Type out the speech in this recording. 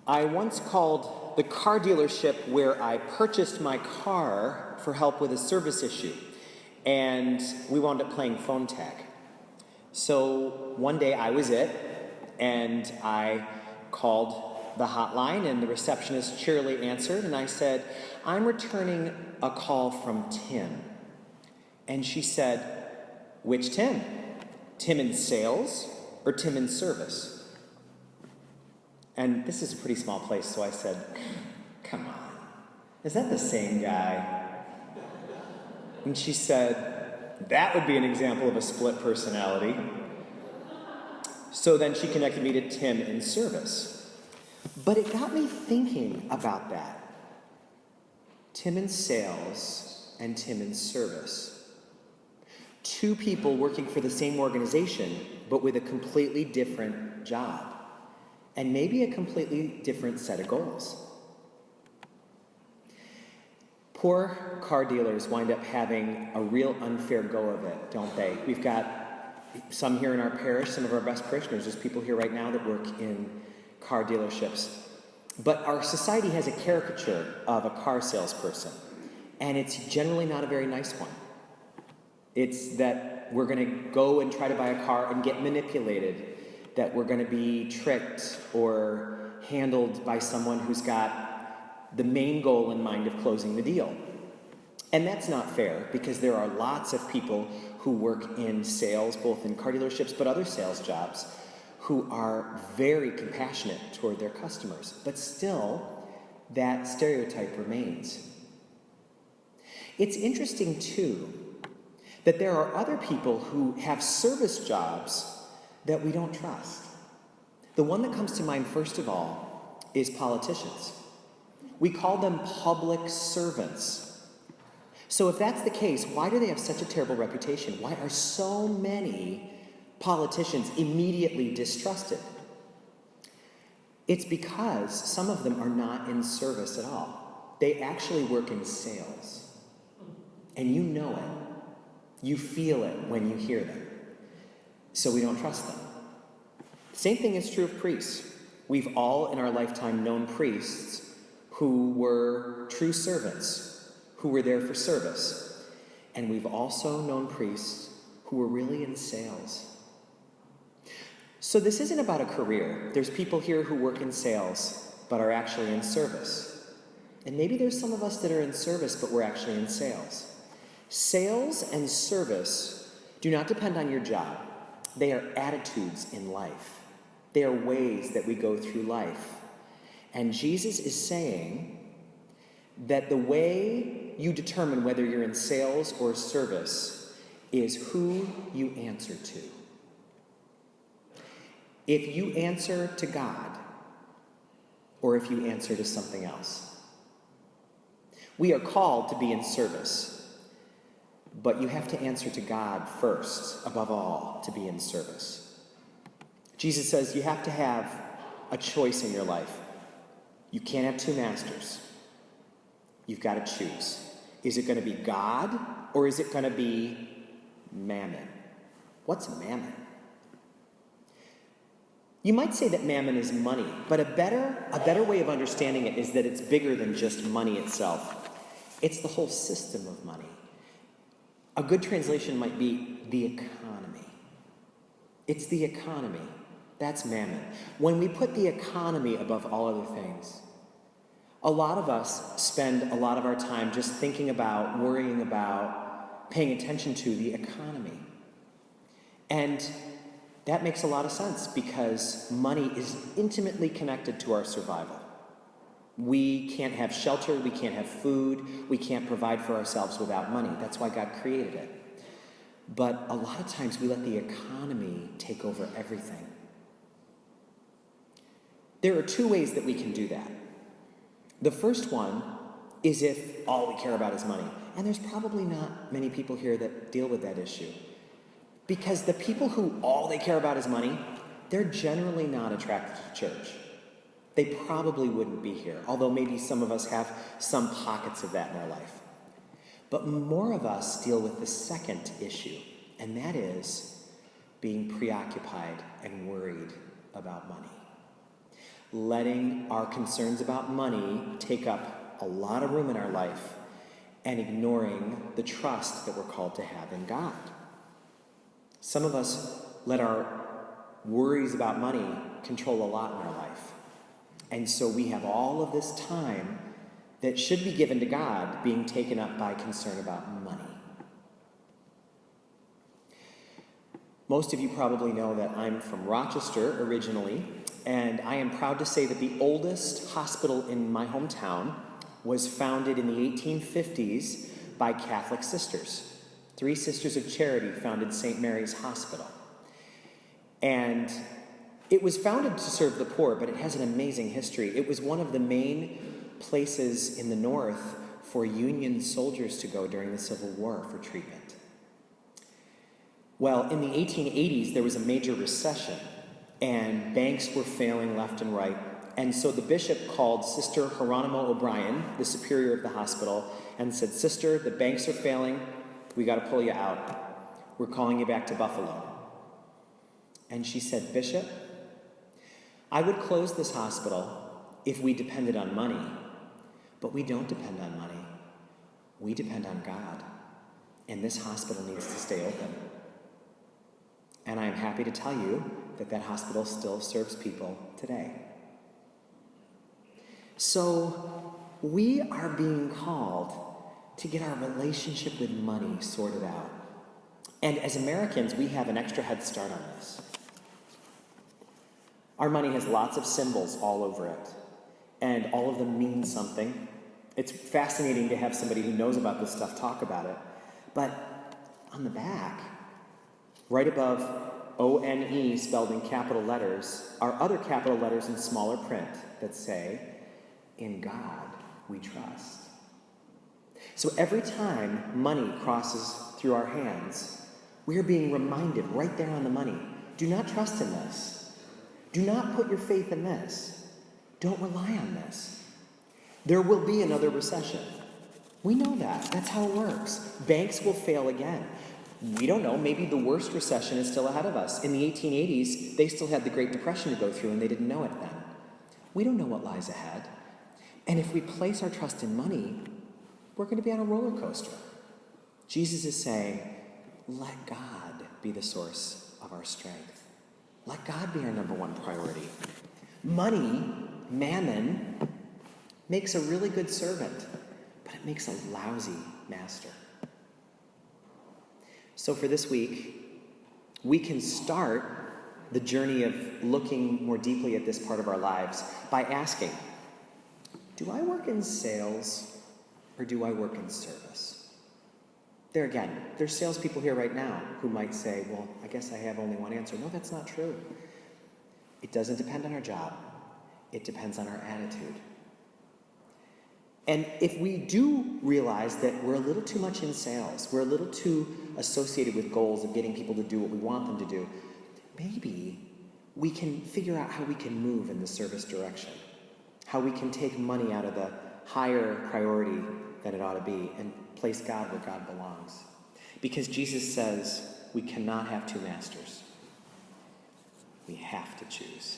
I once called the car dealership where I purchased my car for help with a service issue, and we wound up playing phone tag. So one day I was it, and I called the hotline, and the receptionist cheerily answered, and I said, "I'm returning a call from Tim." And she said, "Which Tim? Tim in sales or Tim in service?" And this is a pretty small place, so I said, "Come on, is that the same guy?" And she said, "That would be an example of a split personality." So then she connected me to Tim in service. But it got me thinking about that. Tim in sales and Tim in service. Two people working for the same organization, but with a completely different job. And maybe a completely different set of goals. Poor car dealers wind up having a real unfair go of it, don't they? We've got some here in our parish, some of our best parishioners. There's people here right now that work in car dealerships. But our society has a caricature of a car salesperson, and it's generally not a very nice one. It's that we're going to go and try to buy a car and get manipulated, that we're going to be tricked or handled by someone who's got the main goal in mind of closing the deal. And that's not fair, because there are lots of people who work in sales, both in car dealerships but other sales jobs, who are very compassionate toward their customers. But still, that stereotype remains. It's interesting, too, that there are other people who have service jobs that we don't trust. The one that comes to mind first of all is politicians. We call them public servants. So if that's the case, why do they have such a terrible reputation? Why are so many politicians immediately distrusted? It's because some of them are not in service at all. They actually work in sales. And you know it. You feel it when you hear them. So we don't trust them. Same thing is true of priests. We've all in our lifetime known priests who were true servants, who were there for service. And we've also known priests who were really in sales. So this isn't about a career. There's people here who work in sales but are actually in service. And maybe there's some of us that are in service but we're actually in sales. Sales and service do not depend on your job. They are attitudes in life. They are ways that we go through life. And Jesus is saying that the way you determine whether you're in sales or service is who you answer to. If you answer to God, or if you answer to something else. We are called to be in service. But you have to answer to God first, above all, to be in service. Jesus says you have to have a choice in your life. You can't have two masters. You've got to choose. Is it going to be God, or is it going to be mammon? What's mammon? You might say that mammon is money, but a better way of understanding it is that it's bigger than just money itself. It's the whole system of money. A good translation might be the economy. It's the economy. That's mammon. When we put the economy above all other things, a lot of us spend a lot of our time just thinking about, worrying about, paying attention to the economy. And that makes a lot of sense because money is intimately connected to our survival. We can't have shelter, we can't have food, we can't provide for ourselves without money. That's why God created it. But a lot of times we let the economy take over everything. There are two ways that we can do that. The first one is if all we care about is money. And there's probably not many people here that deal with that issue. Because the people who all they care about is money, they're generally not attracted to church. They probably wouldn't be here, although maybe some of us have some pockets of that in our life. But more of us deal with the second issue, and that is being preoccupied and worried about money. letting our concerns about money take up a lot of room in our life and ignoring the trust that we're called to have in God. Some of us let our worries about money control a lot in our life. And so we have all of this time that should be given to God being taken up by concern about money. Most of you probably know that I'm from Rochester originally, and I am proud to say that the oldest hospital in my hometown was founded in the 1850s by Catholic sisters. 3 Sisters of Charity founded St. Mary's Hospital. And it was founded to serve the poor, but it has an amazing history. It was one of the main places in the North for Union soldiers to go during the Civil War for treatment. Well, in the 1880s, there was a major recession, and banks were failing left and right. And so the bishop called Sister Hieronymo O'Brien, the superior of the hospital, and said, "Sister, the banks are failing. We got to pull you out. We're calling you back to Buffalo." And she said, "Bishop, I would close this hospital if we depended on money, but we don't depend on money. We depend on God, and this hospital needs to stay open." And I am happy to tell you that that hospital still serves people today. So we are being called to get our relationship with money sorted out. And as Americans, we have an extra head start on this. Our money has lots of symbols all over it, and all of them mean something. It's fascinating to have somebody who knows about this stuff talk about it. But on the back, right above O-N-E spelled in capital letters, are other capital letters in smaller print that say, "In God we trust." So every time money crosses through our hands, we are being reminded right there on the money, do not trust in this. Do not put your faith in this. Don't rely on this. There will be another recession. We know that. That's how it works. Banks will fail again. We don't know. Maybe the worst recession is still ahead of us. In the 1880s, they still had the Great Depression to go through, and they didn't know it then. We don't know what lies ahead. And if we place our trust in money, we're going to be on a roller coaster. Jesus is saying, let God be the source of our strength. Let God be our number one priority. Money, mammon, makes a really good servant, but it makes a lousy master. So for this week, we can start the journey of looking more deeply at this part of our lives by asking, do I work in sales or do I work in service? There again, there's salespeople here right now who might say, well, I guess I have only one answer. No, that's not true. It doesn't depend on our job. It depends on our attitude. And if we do realize that we're a little too much in sales, we're a little too associated with goals of getting people to do what we want them to do, maybe we can figure out how we can move in the service direction, how we can take money out of the higher priority that it ought to be and place God where God belongs. Because Jesus says we cannot have two masters. We have to choose.